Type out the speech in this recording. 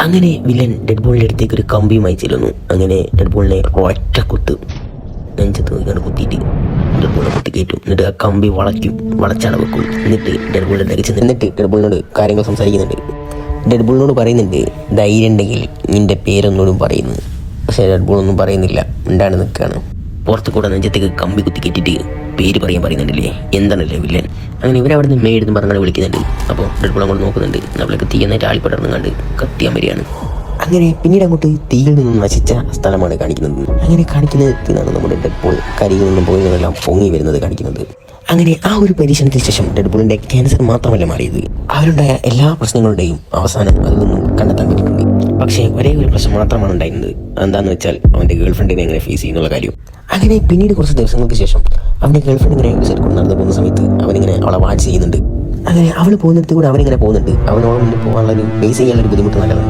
അങ്ങനെ വില്ലൻ ഡെഡ്ബോളിൻ്റെ അടുത്തേക്ക് ഒരു കമ്പിയുമായി ചെല്ലുന്നു. അങ്ങനെ ഡെഡ്ബോളിനെ ഒറ്റ കുത്ത് നെഞ്ചത്ത് ഇങ്ങനെ കുത്തിയിട്ട് ഡെഡ്ബോളിനെ കുത്തി കയറ്റും. എന്നിട്ട് ആ കമ്പി വളച്ചട വെക്കും. എന്നിട്ട് ഡെഡ്ബോളിൻ്റെ അടുത്തേക്ക് ചെന്നിട്ട് ഡെഡ്ബോളിനോട് കാര്യങ്ങൾ സംസാരിക്കുന്നുണ്ട്. ഡെഡ്ബോളിനോട് പറയുന്നുണ്ട്, ധൈര്യം ഉണ്ടെങ്കിൽ നിൻ്റെ പേരൊന്നോടും പറയുന്നു. പക്ഷേ ഡെഡ്ബോളൊന്നും പറയുന്നില്ല, ഉണ്ടാണ് നിൽക്കുകയാണ്. പുറത്ത് കൂടെ നെഞ്ചത്തേക്ക് കമ്പി കുത്തി കെട്ടിയിട്ട് പേര് പറയുന്നുണ്ടല്ലേ, എന്താണല്ലേ വില്ലൻ. അങ്ങനെ ഇവരവിടെ നിന്ന് മേടുന്ന് പറഞ്ഞാൽ വിളിക്കുന്നുണ്ട്. അപ്പോൾ ഡെഡ്ബോൾ അങ്ങോട്ട് നോക്കുന്നുണ്ട്. നമ്മളൊക്കെ തീയെന്നായിട്ട് ആളിപ്പടർന്ന് കണ്ട് കത്തിയാൻ വരികയാണ്. അങ്ങനെ പിന്നീട് അങ്ങോട്ട് തീയിൽ നിന്നും നശിച്ച സ്ഥലമാണ് കാണിക്കുന്നത്. അങ്ങനെ കാണിക്കുന്നതാണ് നമ്മുടെ ഡെഡ്ബോൾ കരിയിൽ നിന്നും പോയതെല്ലാം പൊങ്ങി വരുന്നത് കാണിക്കുന്നത്. അങ്ങനെ ആ ഒരു പരീക്ഷണത്തിന് ശേഷം ഡെഡ്ബോളിൻ്റെ ക്യാൻസർ മാത്രമല്ല മാറിയത്, അവരുണ്ടായ എല്ലാ പ്രശ്നങ്ങളുടെയും അവസാനം അതിൽ നിന്നും കണ്ടെത്താൻ പറ്റിയിട്ടുണ്ട്. പക്ഷേ ഒരേ ഒരു പ്രശ്നം മാത്രമാണ് ഉണ്ടായിരുന്നത്. എന്താണെന്ന് വെച്ചാൽ അവൻ്റെ ഗേൾ ഫ്രണ്ടിനെ എങ്ങനെ ഫേസ് ചെയ്യുന്നുള്ള കാര്യം. അങ്ങനെ പിന്നീട് കുറച്ച് ദിവസങ്ങൾക്ക് ശേഷം അവൻ്റെ ഗേൾ ഫ്രണ്ട് ഇങ്ങനെ ഒരു സൈഡ് കൊണ്ട് നടന്നു പോകുന്ന സമയത്ത് അവനിങ്ങനെ അവളെ വാച്ച് ചെയ്യുന്നുണ്ട്. അങ്ങനെ അവൾ പോകുന്നിടത്ത് കൂടെ അവനിങ്ങനെ പോകുന്നുണ്ട്. അവനോട് മുന്നിൽ പോകാനുള്ള ഒരു ഫേസ് ചെയ്യാനുള്ള ഒരു ബുദ്ധിമുട്ട് നല്ലതുണ്ട്.